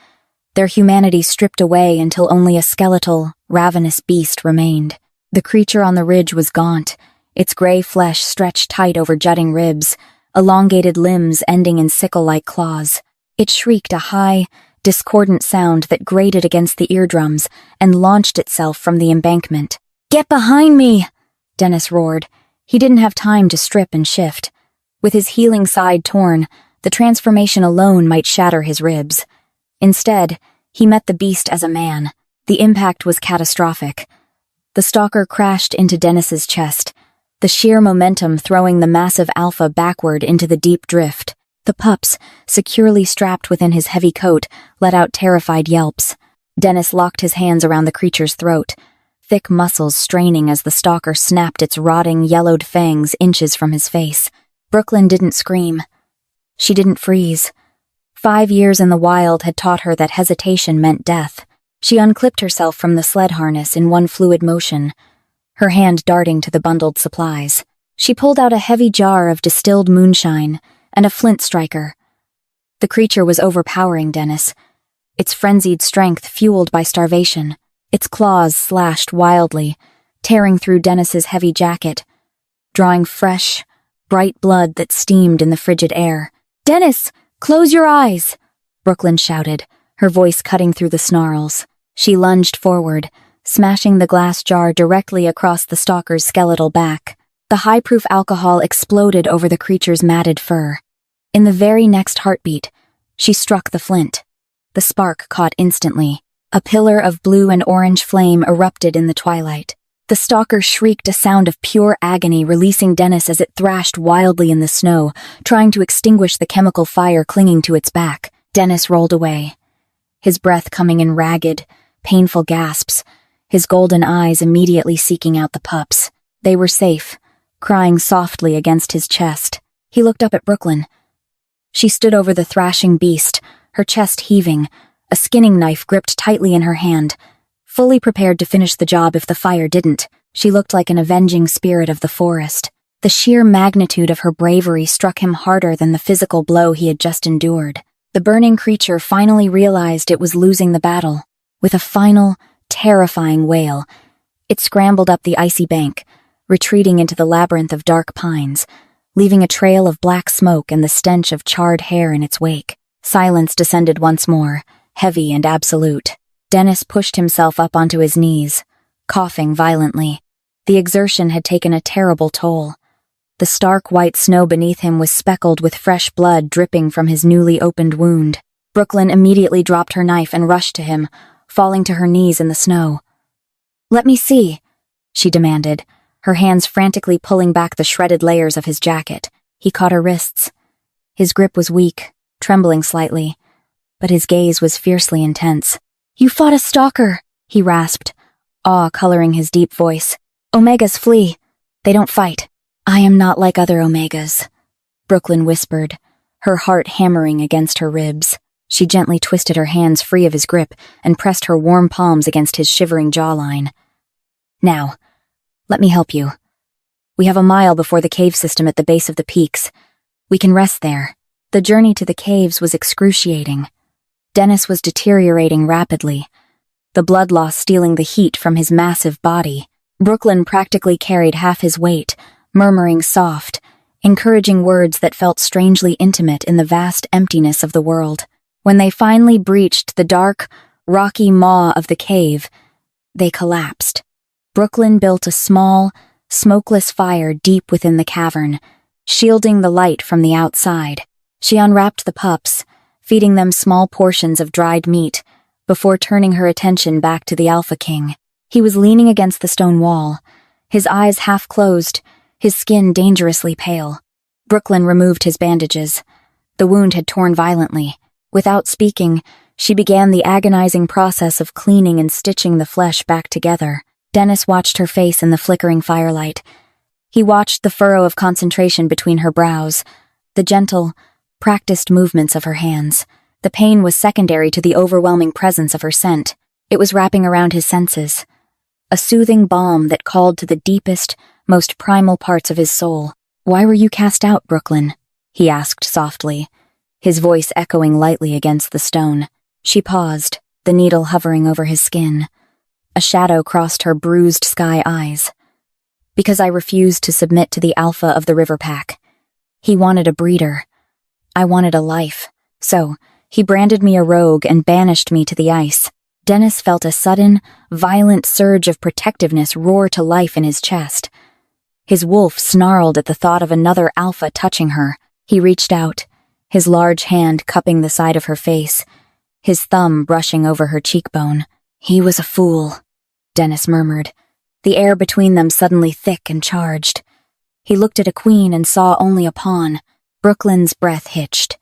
Speaker 1: Their humanity stripped away until only a skeletal, ravenous beast remained. The creature on the ridge was gaunt, its gray flesh stretched tight over jutting ribs, elongated limbs ending in sickle-like claws. It shrieked a high, discordant sound that grated against the eardrums and launched itself from the embankment. "Get behind me!" Dennis roared. He didn't have time to strip and shift. With his healing side torn, the transformation alone might shatter his ribs. Instead, he met the beast as a man. The impact was catastrophic. The stalker crashed into Dennis's chest, the sheer momentum throwing the massive alpha backward into the deep drift. The pups, securely strapped within his heavy coat, let out terrified yelps. Dennis locked his hands around the creature's throat, thick muscles straining as the stalker snapped its rotting, yellowed fangs inches from his face. Brooklyn didn't scream. She didn't freeze. 5 years in the wild had taught her that hesitation meant death. She unclipped herself from the sled harness in one fluid motion, her hand darting to the bundled supplies. She pulled out a heavy jar of distilled moonshine and a flint striker. The creature was overpowering Dennis, its frenzied strength fueled by starvation. Its claws slashed wildly, tearing through Dennis's heavy jacket, drawing fresh, bright blood that steamed in the frigid air. "Dennis, close your eyes!" Brooklyn shouted, her voice cutting through the snarls. She lunged forward, smashing the glass jar directly across the stalker's skeletal back. The high-proof alcohol exploded over the creature's matted fur. In the very next heartbeat, she struck the flint. The spark caught instantly. A pillar of blue and orange flame erupted in the twilight. The stalker shrieked a sound of pure agony, releasing Dennis as it thrashed wildly in the snow, trying to extinguish the chemical fire clinging to its back. Dennis rolled away, his breath coming in ragged, painful gasps, his golden eyes immediately seeking out the pups. They were safe, crying softly against his chest. He looked up at Brooklyn. She stood over the thrashing beast, her chest heaving, a skinning knife gripped tightly in her hand, fully prepared to finish the job if the fire didn't. She looked like an avenging spirit of the forest. The sheer magnitude of her bravery struck him harder than the physical blow he had just endured. The burning creature finally realized it was losing the battle. With a final, terrifying wail, it scrambled up the icy bank, retreating into the labyrinth of dark pines, leaving a trail of black smoke and the stench of charred hair in its wake. Silence descended once more, heavy and absolute. Dennis pushed himself up onto his knees, coughing violently. The exertion had taken a terrible toll. The stark white snow beneath him was speckled with fresh blood dripping from his newly opened wound. Brooklyn immediately dropped her knife and rushed to him, falling to her knees in the snow. "Let me see," she demanded, her hands frantically pulling back the shredded layers of his jacket. He caught her wrists. His grip was weak, trembling slightly, but his gaze was fiercely intense. "You fought a stalker," he rasped, awe coloring his deep voice. "Omegas flee. They don't fight." "I am not like other Omegas," Brooklyn whispered, her heart hammering against her ribs. She gently twisted her hands free of his grip and pressed her warm palms against his shivering jawline. "Now, let me help you. We have a mile before the cave system at the base of the peaks. We can rest there." The journey to the caves was excruciating. Dennis was deteriorating rapidly, the blood loss stealing the heat from his massive body. Brooklyn practically carried half his weight, murmuring soft, encouraging words that felt strangely intimate in the vast emptiness of the world. When they finally breached the dark, rocky maw of the cave, they collapsed. Brooklyn built a small, smokeless fire deep within the cavern, shielding the light from the outside. She unwrapped the pups, feeding them small portions of dried meat, before turning her attention back to the Alpha King. He was leaning against the stone wall, his eyes half closed, his skin dangerously pale. Brooklyn removed his bandages. The wound had torn violently. Without speaking, she began the agonizing process of cleaning and stitching the flesh back together. Dennis watched her face in the flickering firelight. He watched the furrow of concentration between her brows, the gentle, practiced movements of her hands. The pain was secondary to the overwhelming presence of her scent. It was wrapping around his senses. A soothing balm that called to the deepest, most primal parts of his soul. "Why were you cast out, Brooklyn?" he asked softly, his voice echoing lightly against the stone. She paused, the needle hovering over his skin. A shadow crossed her bruised sky eyes. "Because I refused to submit to the alpha of the river pack. He wanted a breeder. I wanted a life. So, he branded me a rogue and banished me to the ice." Dennis felt a sudden, violent surge of protectiveness roar to life in his chest. His wolf snarled at the thought of another alpha touching her. He reached out, his large hand cupping the side of her face, his thumb brushing over her cheekbone. "He was a fool," Dennis murmured, the air between them suddenly thick and charged. He looked at a queen and saw only a pawn. Brooklyn's breath hitched.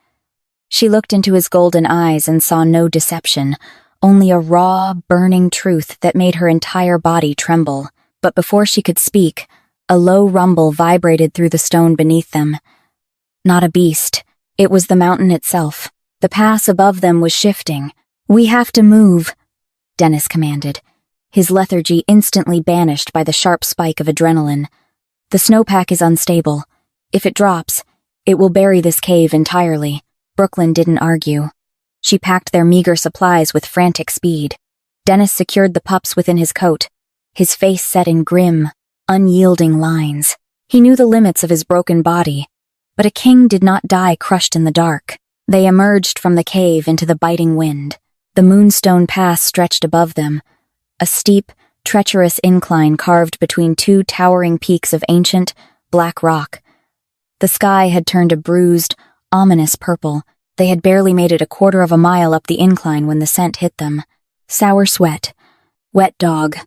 Speaker 1: She looked into his golden eyes and saw no deception, only a raw, burning truth that made her entire body tremble. But before she could speak, a low rumble vibrated through the stone beneath them. Not a beast. It was the mountain itself. The pass above them was shifting. "We have to move," Dennis commanded, his lethargy instantly banished by the sharp spike of adrenaline. "The snowpack is unstable. If it drops, it will bury this cave entirely." Brooklyn didn't argue. She packed their meager supplies with frantic speed. Dennis secured the pups within his coat, his face set in grim, unyielding lines. He knew the limits of his broken body, but a king did not die crushed in the dark. They emerged from the cave into the biting wind. The Moonstone Pass stretched above them, a steep, treacherous incline carved between two towering peaks of ancient, black rock. The sky had turned a bruised, ominous purple. They had barely made it a quarter of a mile up the incline when the scent hit them. Sour sweat, wet dog,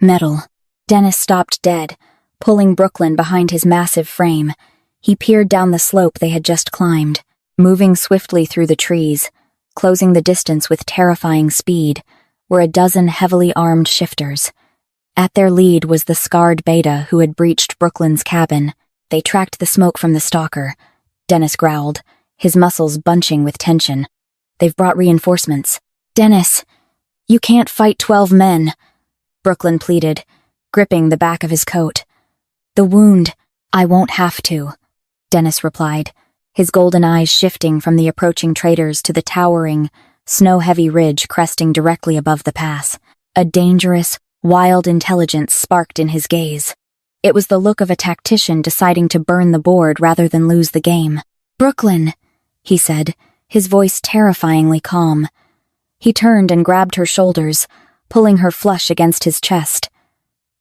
Speaker 1: metal. Dennis stopped dead, pulling Brooklyn behind his massive frame. He peered down the slope they had just climbed, moving swiftly through the trees, closing the distance with terrifying speed, were a dozen heavily armed shifters. At their lead was the scarred beta who had breached Brooklyn's cabin. They tracked the smoke from the stalker. Dennis growled, his muscles bunching with tension. "They've brought reinforcements." "Dennis, you can't fight 12 men," Brooklyn pleaded, gripping the back of his coat. "The wound, I won't have to, Dennis replied, his golden eyes shifting from the approaching traders to the towering, snow-heavy ridge cresting directly above the pass. A dangerous, wild intelligence sparked in his gaze. It was the look of a tactician deciding to burn the board rather than lose the game. "Brooklyn," he said, his voice terrifyingly calm. He turned and grabbed her shoulders, pulling her flush against his chest.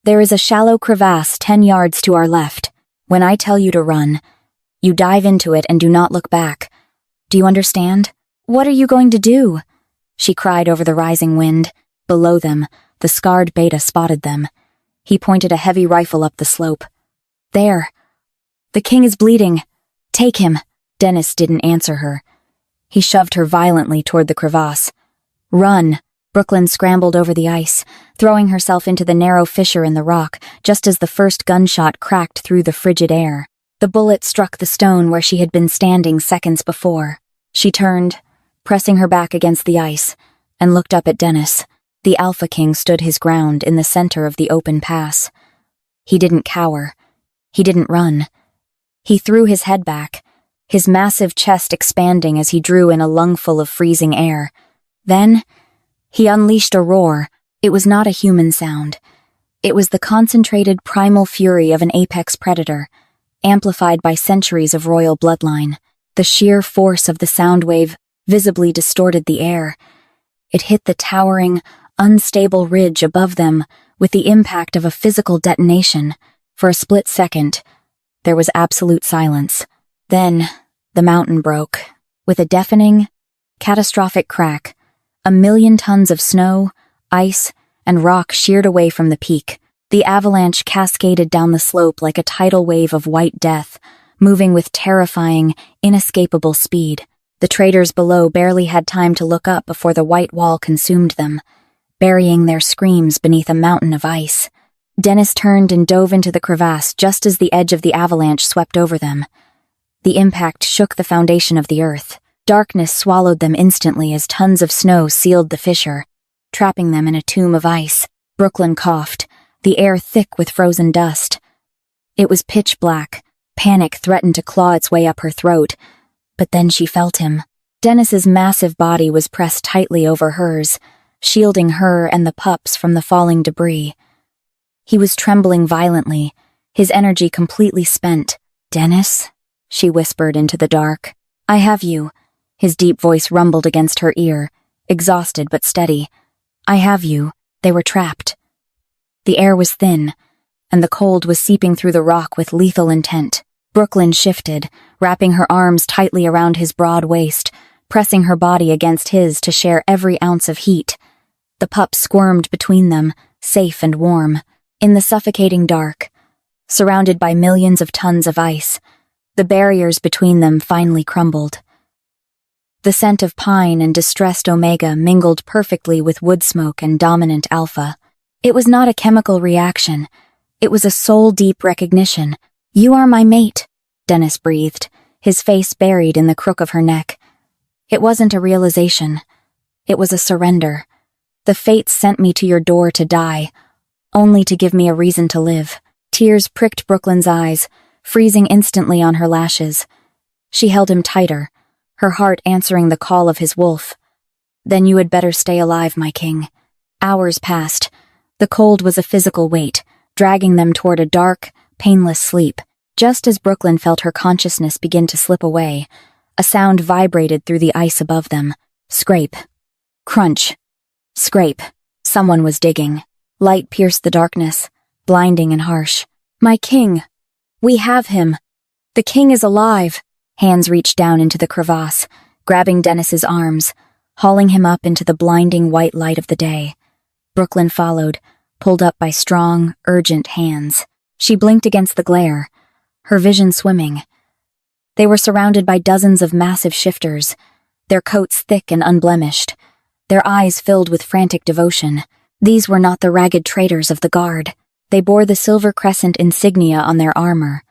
Speaker 1: "There is a shallow crevasse 10 yards to our left. When I tell you to run, you dive into it and do not look back. Do you understand?" "What are you going to do?" she cried over the rising wind. Below them, the scarred beta spotted them. He pointed a heavy rifle up the slope. "There. The king is bleeding. Take him." Dennis didn't answer her. He shoved her violently toward the crevasse. "Run!" Brooklyn scrambled over the ice, throwing herself into the narrow fissure in the rock just as the first gunshot cracked through the frigid air. The bullet struck the stone where she had been standing seconds before. She turned, pressing her back against the ice, and looked up at Dennis. The Alpha King stood his ground in the center of the open pass. He didn't cower. He didn't run. He threw his head back, his massive chest expanding as he drew in a lungful of freezing air. Then, he unleashed a roar. It was not a human sound. It was the concentrated primal fury of an apex predator, amplified by centuries of royal bloodline. The sheer force of the sound wave visibly distorted the air. It hit the towering, unstable ridge above them with the impact of a physical detonation. For a split second, there was absolute silence. Then, the mountain broke. With a deafening, catastrophic crack, 1,000,000 tons of snow, ice, and rock sheared away from the peak. The avalanche cascaded down the slope like a tidal wave of white death, moving with terrifying, inescapable speed. The traders below barely had time to look up before the white wall consumed them, burying their screams beneath a mountain of ice. Dennis turned and dove into the crevasse just as the edge of the avalanche swept over them. The impact shook the foundation of the earth. Darkness swallowed them instantly as tons of snow sealed the fissure, trapping them in a tomb of ice. Brooklyn coughed, the air thick with frozen dust. It was pitch black. Panic threatened to claw its way up her throat, but then she felt him. Dennis's massive body was pressed tightly over hers, shielding her and the pups from the falling debris. He was trembling violently, his energy completely spent. "Dennis?" she whispered into the dark. "I have you." His deep voice rumbled against her ear, exhausted but steady. "I have you." They were trapped. The air was thin, and the cold was seeping through the rock with lethal intent. Brooklyn shifted, wrapping her arms tightly around his broad waist, pressing her body against his to share every ounce of heat. The pups squirmed between them, safe and warm. In the suffocating dark, surrounded by millions of tons of ice, the barriers between them finally crumbled. The scent of pine and distressed omega mingled perfectly with wood smoke and dominant alpha. It was not a chemical reaction. It was a soul-deep recognition. "You are my mate," Dennis breathed, his face buried in the crook of her neck. It wasn't a realization. It was a surrender. "The fates sent me to your door to die, only to give me a reason to live." Tears pricked Brooklyn's eyes, freezing instantly on her lashes. She held him tighter, her heart answering the call of his wolf. "Then you had better stay alive, my king." Hours passed. The cold was a physical weight, dragging them toward a dark, painless sleep. Just as Brooklyn felt her consciousness begin to slip away, a sound vibrated through the ice above them. Scrape. Crunch. Scrape. Someone was digging. Light pierced the darkness, blinding and harsh. "My king! We have him! The king is alive!" Hands reached down into the crevasse, grabbing Dennis's arms, hauling him up into the blinding white light of the day. Brooklyn followed, pulled up by strong, urgent hands. She blinked against the glare, her vision swimming. They were surrounded by dozens of massive shifters, their coats thick and unblemished, their eyes filled with frantic devotion. These were not the ragged traders of the guard. They bore the silver crescent insignia on their armor.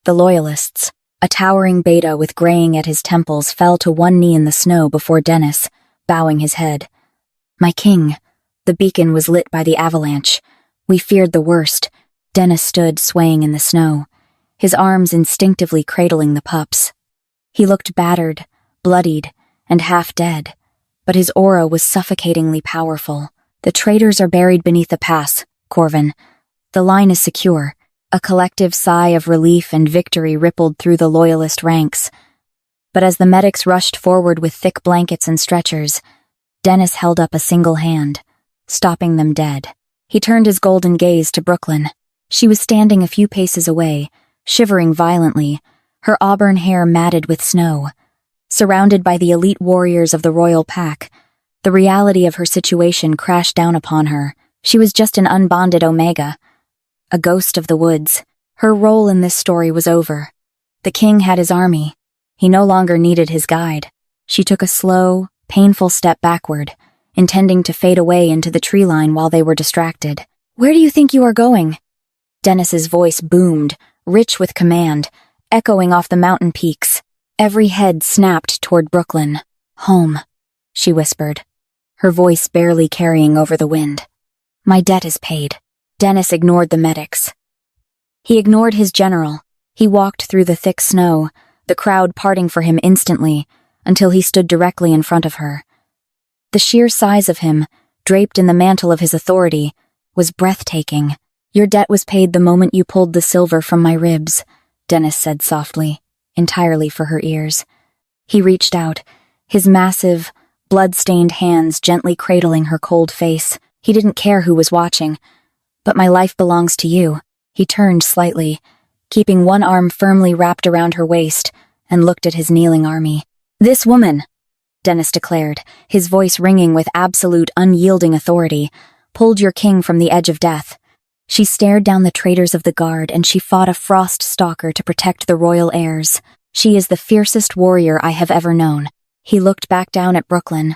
Speaker 1: The loyalists, a towering beta with graying at his temples, fell to one knee in the snow before Dennis, bowing his head. "My king." The beacon was lit by the avalanche. "We feared the worst." Dennis stood swaying in the snow, his arms instinctively cradling the pups. He looked battered, bloodied, and half dead, but his aura was suffocatingly powerful. "The traitors are buried beneath the pass, Corvin. The line is secure." A collective sigh of relief and victory rippled through the loyalist ranks. But as the medics rushed forward with thick blankets and stretchers, Dennis held up a single hand, stopping them dead. He turned his golden gaze to Brooklyn. She was standing a few paces away, shivering violently, her auburn hair matted with snow. Surrounded by the elite warriors of the royal pack, the reality of her situation crashed down upon her. She was just an unbonded Omega, a ghost of the woods. Her role in this story was over. The king had his army. He no longer needed his guide. She took a slow, painful step backward, intending to fade away into the tree line while they were distracted. "Where do you think you are going?" Dennis's voice boomed, rich with command, echoing off the mountain peaks. Every head snapped toward Brooklyn. "Home," she whispered, her voice barely carrying over the wind. "My debt is paid." Dennis ignored the medics. He ignored his general. He walked through the thick snow, the crowd parting for him instantly, until he stood directly in front of her. The sheer size of him, draped in the mantle of his authority, was breathtaking. "Your debt was paid the moment you pulled the silver from my ribs," Dennis said softly, entirely for her ears. He reached out, his massive, blood-stained hands gently cradling her cold face. He didn't care who was watching. "But my life belongs to you." He turned slightly, keeping one arm firmly wrapped around her waist, and looked at his kneeling army. "This woman," Dennis declared, his voice ringing with absolute, unyielding authority, "pulled your king from the edge of death. She stared down the traitors of the guard, and she fought a frost stalker to protect the royal heirs. She is the fiercest warrior I have ever known." He looked back down at Brooklyn,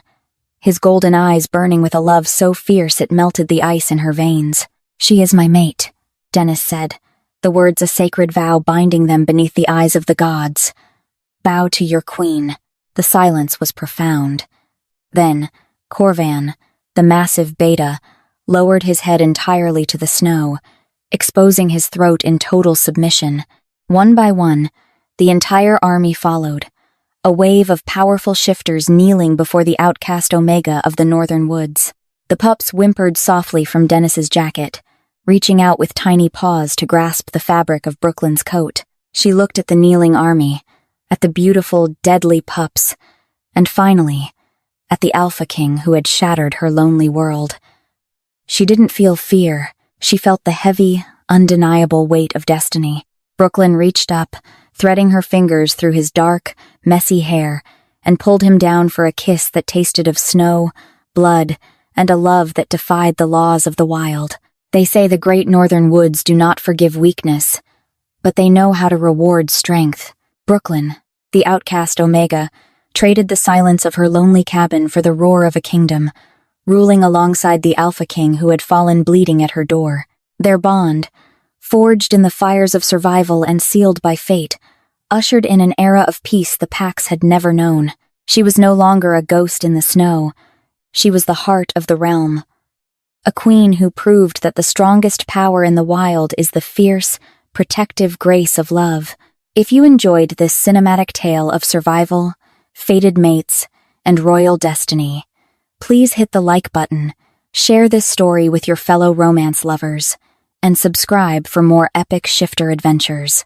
Speaker 1: his golden eyes burning with a love so fierce it melted the ice in her veins. "She is my mate," Dennis said, the words a sacred vow binding them beneath the eyes of the gods. "Bow to your queen." The silence was profound. Then, Corvan, the massive beta, lowered his head entirely to the snow, exposing his throat in total submission. One by one, the entire army followed, a wave of powerful shifters kneeling before the outcast Omega of the northern woods. The pups whimpered softly from Dennis's jacket, reaching out with tiny paws to grasp the fabric of Brooklyn's coat. She looked at the kneeling army, at the beautiful, deadly pups, and finally, at the Alpha King who had shattered her lonely world. She didn't feel fear. She felt the heavy, undeniable weight of destiny. Brooklyn reached up, threading her fingers through his dark, messy hair, and pulled him down for a kiss that tasted of snow, blood, and a love that defied the laws of the wild. They say the great northern woods do not forgive weakness, but they know how to reward strength. Brooklyn, the outcast Omega, traded the silence of her lonely cabin for the roar of a kingdom, ruling alongside the Alpha King who had fallen bleeding at her door. Their bond, forged in the fires of survival and sealed by fate, ushered in an era of peace the packs had never known. She was no longer a ghost in the snow. She was the heart of the realm. A queen who proved that the strongest power in the wild is the fierce, protective grace of love. If you enjoyed this cinematic tale of survival, fated mates, and royal destiny, please hit the like button, share this story with your fellow romance lovers, and subscribe for more epic shifter adventures.